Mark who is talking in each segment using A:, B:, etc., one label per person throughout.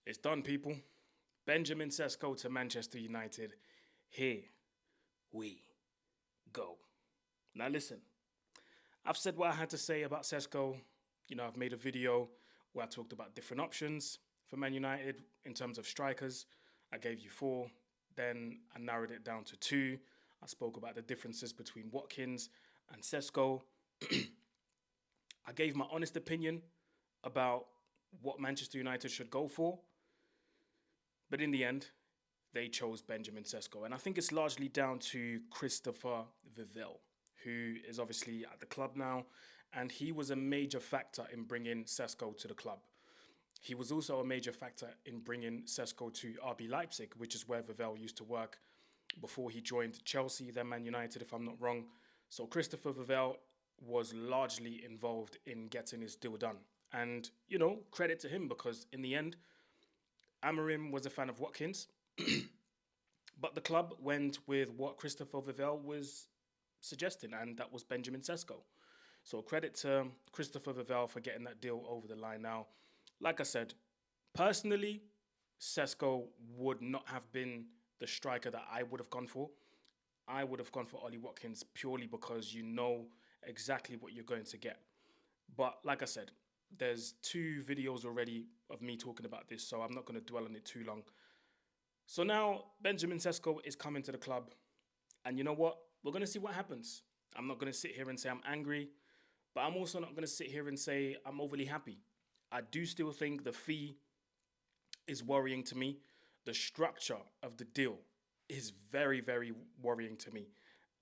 A: It's done, people. Benjamin Cesco to Manchester United. Here we go. Now, listen, I've said what I had to say about Cesco. I've made a video where I talked about different options for Man United in terms of strikers. I gave you four, then I narrowed it down to two. I spoke about the differences between Watkins and Cesco. I gave my honest opinion about what Manchester United should go for. But in the end, they chose Benjamin Cesco. And I think it's largely down to Christopher Vivell, who is obviously at the club now. And he was a major factor in bringing Cesco to the club. He was also a major factor in bringing Cesco to RB Leipzig, which is where Vivell used to work before he joined Chelsea, then Man United, if I'm not wrong. So Christopher Vivell was largely involved in getting his deal done. And, credit to him because in the end, Amorim was a fan of Watkins, but the club went with what Christopher Vivell was suggesting, and that was Benjamin Cesco. So credit to Christopher Vivell for getting that deal over the line. Now, like I said, personally, Cesco would not have been the striker that I would have gone for. I would have gone for Ollie Watkins purely because you know exactly what you're going to get. But like I said, there's two videos already of me talking about this, so I'm not going to dwell on it too long. So now Benjamin Cesco is coming to the club, and you know what? We're going to see what happens. I'm not going to sit here and say I'm angry, but I'm also not going to sit here and say I'm overly happy. I do still think the fee is worrying to me. The structure of the deal is very, very worrying to me.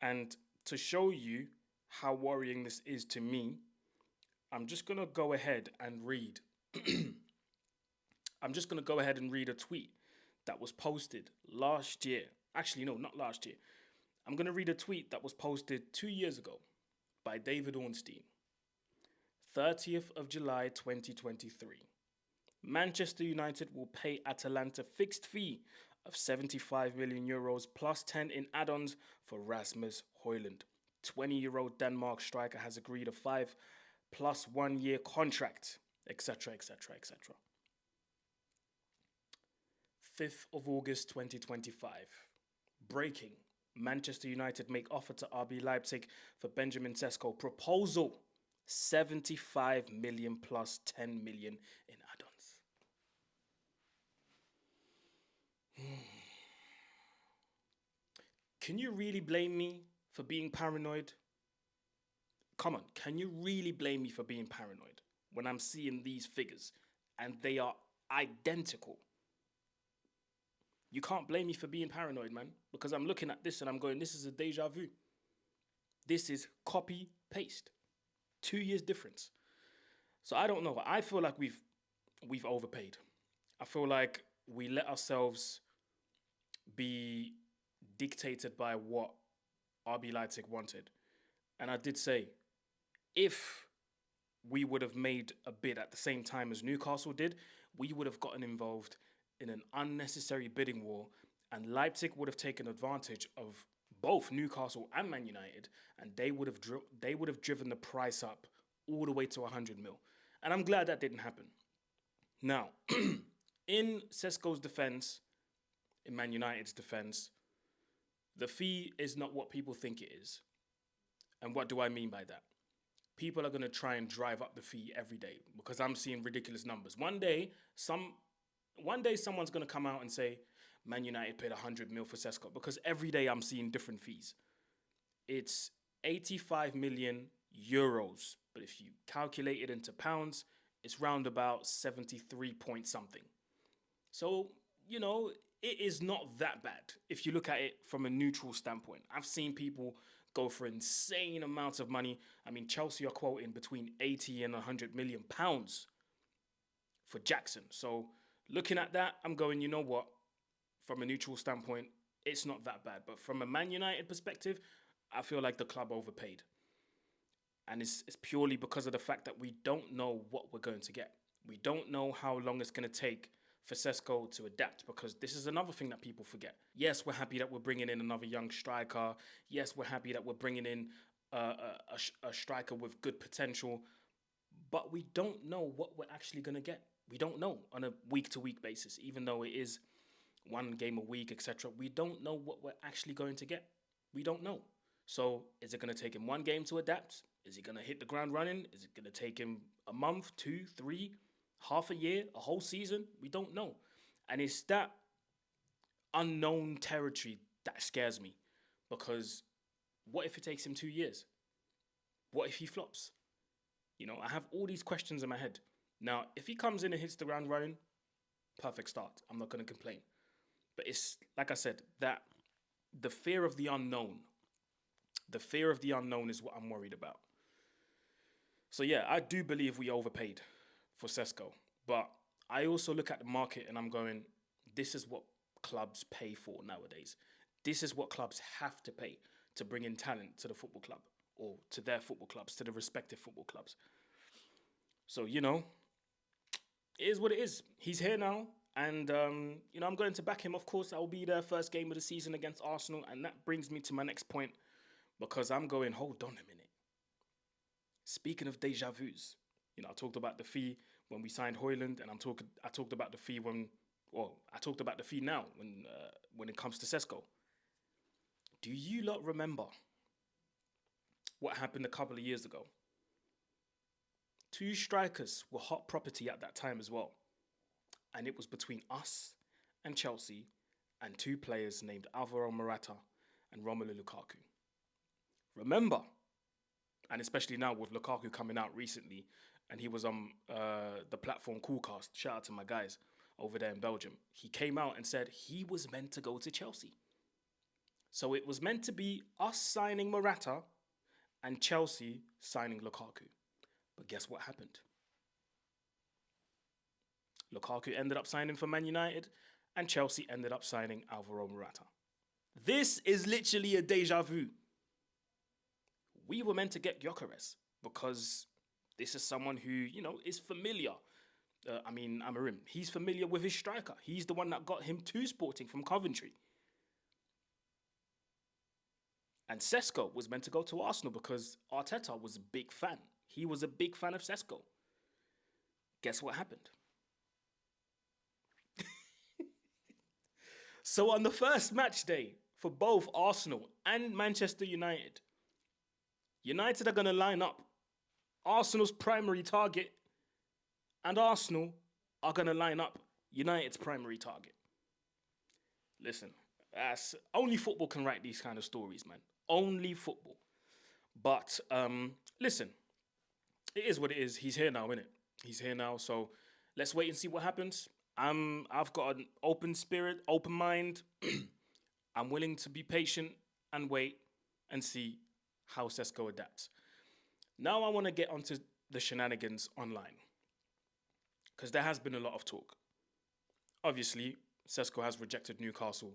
A: And to show you how worrying this is to me, I'm just going to go ahead and read. I'm just going to go ahead and read a tweet that was posted last year. Actually, no, not last year. I'm going to read a tweet that was posted 2 years ago by David Ornstein. 30th of July 2023. Manchester United will pay Atalanta fixed fee of 75 million euros plus 10 in add-ons for Rasmus Højlund. 20-year-old Denmark striker has agreed a 5 plus 1 year contract, etc., etc., etc. 5th of August 2025. Breaking. Manchester United make offer to RB Leipzig for Benjamin Cesco. Proposal 75 million plus 10 million in add-ons. Can you really blame me for being paranoid? Come on, can you really blame me for being paranoid when I'm seeing these figures and they are identical? You can't blame me for being paranoid, man, because I'm looking at this and I'm going, this is a déjà vu. This is copy paste. 2 years difference. So I don't know. I feel like we've overpaid. I feel like we let ourselves be dictated by what RB Leipzig wanted. And I did say, if we would have made a bid at the same time as Newcastle did, we would have gotten involved in an unnecessary bidding war, and Leipzig would have taken advantage of both Newcastle and Man United, and they would have driven the price up all the way to 100 mil. And I'm glad that didn't happen. Now, in Cesco's defense, in Man United's defense, the fee is not what people think it is. And what do I mean by that? People are going to try and drive up the fee every day because I'm seeing ridiculous numbers. One day, someone's going to come out and say, Man United paid 100 mil for Cesco, because every day I'm seeing different fees. It's 85 million euros, but if you calculate it into pounds, it's round about 73 point something. So, it is not that bad if you look at it from a neutral standpoint. I've seen people go for insane amounts of money. I mean, Chelsea are quoting between 80 and 100 million pounds for Jackson. So looking at that, I'm going, you know what? From a neutral standpoint, it's not that bad. But from a Man United perspective, I feel like the club overpaid. And it's purely because of the fact that we don't know what we're going to get. We don't know how long it's going to take for Cesco to adapt, because this is another thing that people forget. Yes, we're happy that we're bringing in another young striker. Yes, we're happy that we're bringing in a striker with good potential. But we don't know what we're actually going to get. We don't know on a week-to-week basis, even though it is one game a week, etc. We don't know what we're actually going to get. We don't know. So is it going to take him one game to adapt? Is he going to hit the ground running? Is it going to take him a month, 2, 3, half a year, a whole season? We don't know. And it's that unknown territory that scares me, because what if it takes him 2 years? What if he flops? I have all these questions in my head. Now, if he comes in and hits the ground running, perfect start. I'm not going to complain. But it's, like I said, that the fear of the unknown. The fear of the unknown is what I'm worried about. So yeah, I do believe we overpaid for Cesco. But I also look at the market and I'm going, this is what clubs pay for nowadays. This is what clubs have to pay to bring in talent to the football club, or to their football clubs, to the respective football clubs. So, it is what it is. He's here now. And, I'm going to back him, of course. I'll be there first game of the season against Arsenal. And that brings me to my next point, because I'm going, hold on a minute. Speaking of déjà vus, I talked about the fee when we signed Højlund, and I talked about the fee I talked about the fee now when it comes to Cesco. Do you lot remember what happened a couple of years ago? 2 strikers were hot property at that time as well. And it was between us and Chelsea and 2 players named Alvaro Morata and Romelu Lukaku. Remember, and especially now with Lukaku coming out recently, and he was on the platform Coolcast, shout out to my guys over there in Belgium. He came out and said he was meant to go to Chelsea. So it was meant to be us signing Morata and Chelsea signing Lukaku. But guess what happened? Lukaku ended up signing for Man United, and Chelsea ended up signing Alvaro Morata. This is literally a déjà vu. We were meant to get Gyökeres because this is someone who, is familiar. Amarim, he's familiar with his striker. He's the one that got him to Sporting from Coventry. And Cesco was meant to go to Arsenal because Arteta was a big fan. He was a big fan of Cesco. Guess what happened? So on the first match day for both Arsenal and Manchester United, United are going to line up Arsenal's primary target, and Arsenal are going to line up United's primary target. Listen, only football can write these kind of stories, man. Only football. But listen, it is what it is. He's here now, innit? He's here now, so let's wait and see what happens. I've got an open spirit, open mind. I'm willing to be patient and wait and see how Cesco adapts. Now I want to get onto the shenanigans online, because there has been a lot of talk. Obviously, Cesco has rejected Newcastle,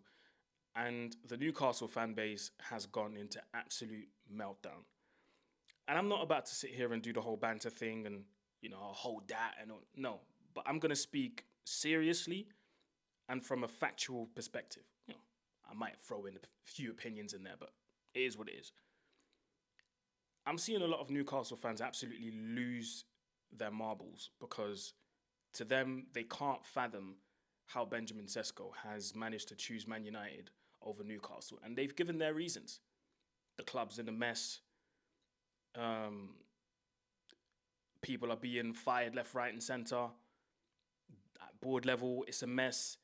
A: and the Newcastle fan base has gone into absolute meltdown. And I'm not about to sit here and do the whole banter thing and, hold that and all. No, but I'm going to speak seriously and from a factual perspective. I might throw in a few opinions in there, but it is what it is. I'm seeing a lot of Newcastle fans absolutely lose their marbles, because to them, they can't fathom how Benjamin Cesco has managed to choose Man United over Newcastle. And they've given their reasons. The club's in a mess. People are being fired left, right and centre. At board level, it's a mess.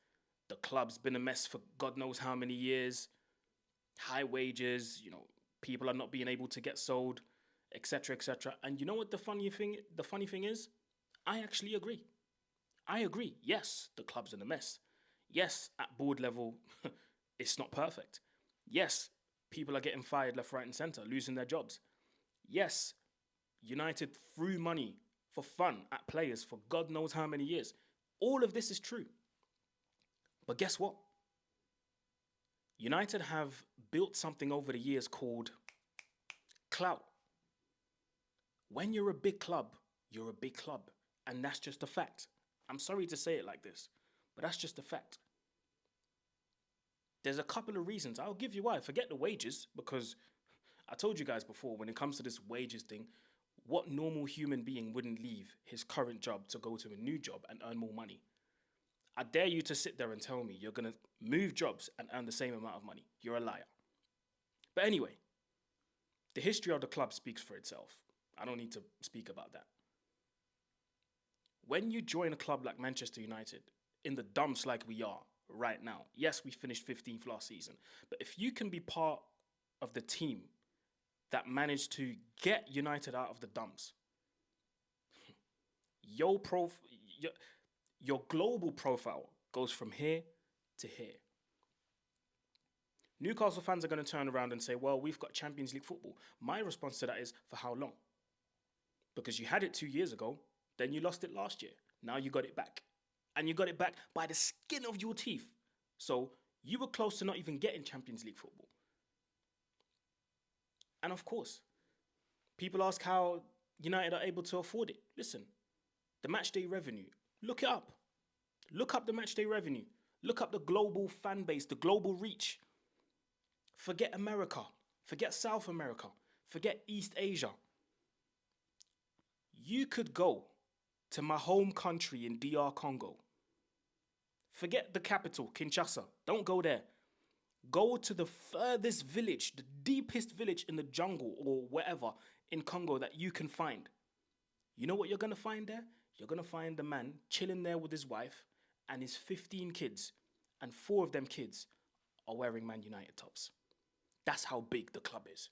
A: The club's been a mess for God knows how many years. High wages, people are not being able to get sold, etc., etc. And you know what the funny thing is? I actually agree. I agree. Yes, the club's in a mess. Yes, at board level, it's not perfect. Yes, people are getting fired left, right and centre, losing their jobs. Yes, United threw money for fun at players for God knows how many years. All of this is true. But guess what? United have built something over the years called clout. When you're a big club, you're a big club. And that's just a fact. I'm sorry to say it like this, but that's just a fact. There's a couple of reasons. I'll give you why. Forget the wages, because I told you guys before, when it comes to this wages thing, What normal human being wouldn't leave his current job to go to a new job and earn more money? I dare you to sit there and tell me you're going to move jobs and earn the same amount of money. You're a liar. But anyway, the history of the club speaks for itself. I don't need to speak about that. When you join a club like Manchester United, in the dumps like we are right now, yes, we finished 15th last season, but if you can be part of the team that managed to get United out of the dumps, your global profile goes from here to here. Newcastle fans are going to turn around and say, well, we've got Champions League football. My response to that is, for how long? Because you had it 2 years ago, then you lost it last year. Now you got it back. And you got it back by the skin of your teeth. So you were close to not even getting Champions League football. And of course, people ask how United are able to afford it. Listen, the matchday revenue, look it up. Look up the matchday revenue. Look up the global fan base, the global reach. Forget America. Forget South America. Forget East Asia. You could go to my home country in DR Congo. Forget the capital, Kinshasa. Don't go there. Go to the furthest village, the deepest village in the jungle or wherever in Congo that you can find. You know what you're going to find there? You're going to find the man chilling there with his wife and his 15 kids. And 4 of them kids are wearing Man United tops. That's how big the club is.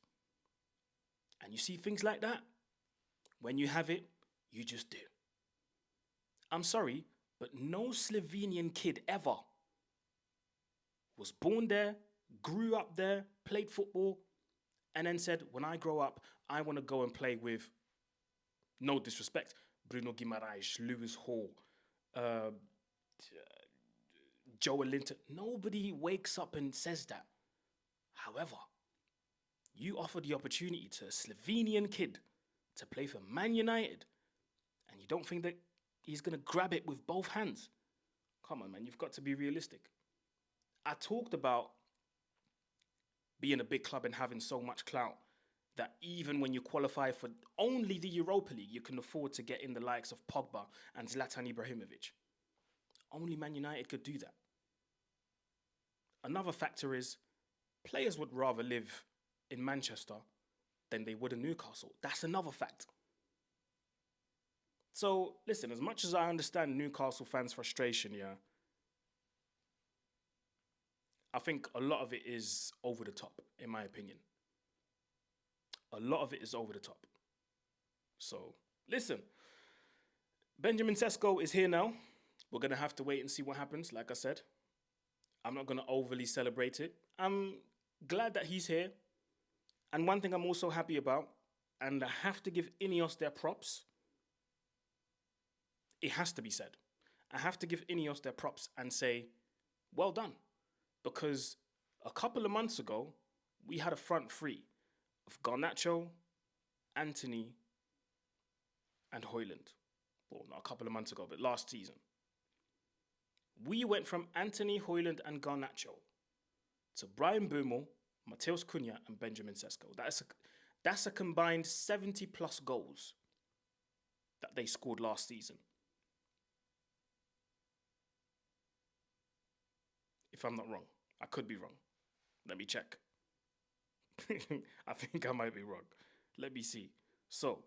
A: And you see things like that? When you have it, you just do. I'm sorry, but no Slovenian kid ever was born there, grew up there, played football, and then said, when I grow up, I want to go and play with, no disrespect, Bruno Guimaraes, Lewis Hall, Joe Linton. Nobody wakes up and says that. However, you offer the opportunity to a Slovenian kid to play for Man United, and you don't think that he's going to grab it with both hands? Come on, man, you've got to be realistic. I talked about being a big club and having so much clout that even when you qualify for only the Europa League, you can afford to get in the likes of Pogba and Zlatan Ibrahimovic. Only Man United could do that. Another factor is players would rather live in Manchester than they would in Newcastle. That's another fact. So, listen, as much as I understand Newcastle fans' frustration, yeah, I think a lot of it is over the top, in my opinion. A lot of it is over the top. So, listen, Benjamin Cesco is here now. We're going to have to wait and see what happens, like I said. I'm not going to overly celebrate it. I'm glad that he's here. And one thing I'm also happy about, and I have to give Ineos their props, it has to be said. I have to give Ineos their props and say, well done. Because a couple of months ago, we had a front three of Garnacho, Anthony, and Højlund. Well, not a couple of months ago, but last season. We went from Anthony, Højlund, and Garnacho to Brian Boumel, Mateus Cunha, and Benjamin Cesco. That's a combined 70-plus goals that they scored last season. If I'm not wrong. I could be wrong. Let me check. I think I might be wrong. Let me see. So,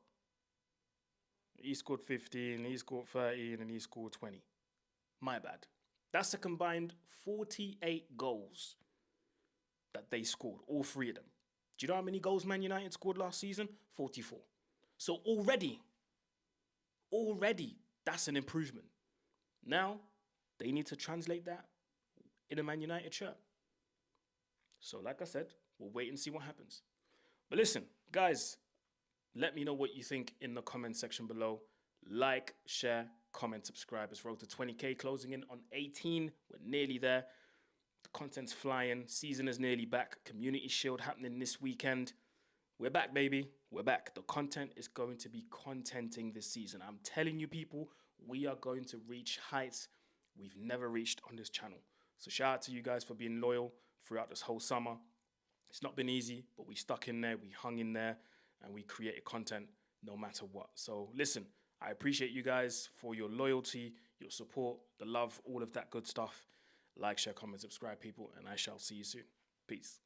A: he scored 15, he scored 13, and he scored 20. My bad. That's a combined 48 goals that they scored, all 3 of them. Do you know how many goals Man United scored last season? 44. So already, that's an improvement. Now, they need to translate that in a Man United shirt. So like I said, we'll wait and see what happens. But listen, guys, let me know what you think in the comment section below. Like, share, comment, subscribe. It's road to 20K, closing in on 18. We're nearly there. The content's flying. Season is nearly back. Community Shield happening this weekend. We're back, baby. We're back. The content is going to be contenting this season. I'm telling you, people, we are going to reach heights we've never reached on this channel. So shout out to you guys for being loyal throughout this whole summer. It's not been easy, but we stuck in there, we hung in there, and we created content. no matter what. So listen, I appreciate you guys for your loyalty, your support, the love, all of that good stuff. Like, share, comment, subscribe, people, and I shall see you soon. Peace.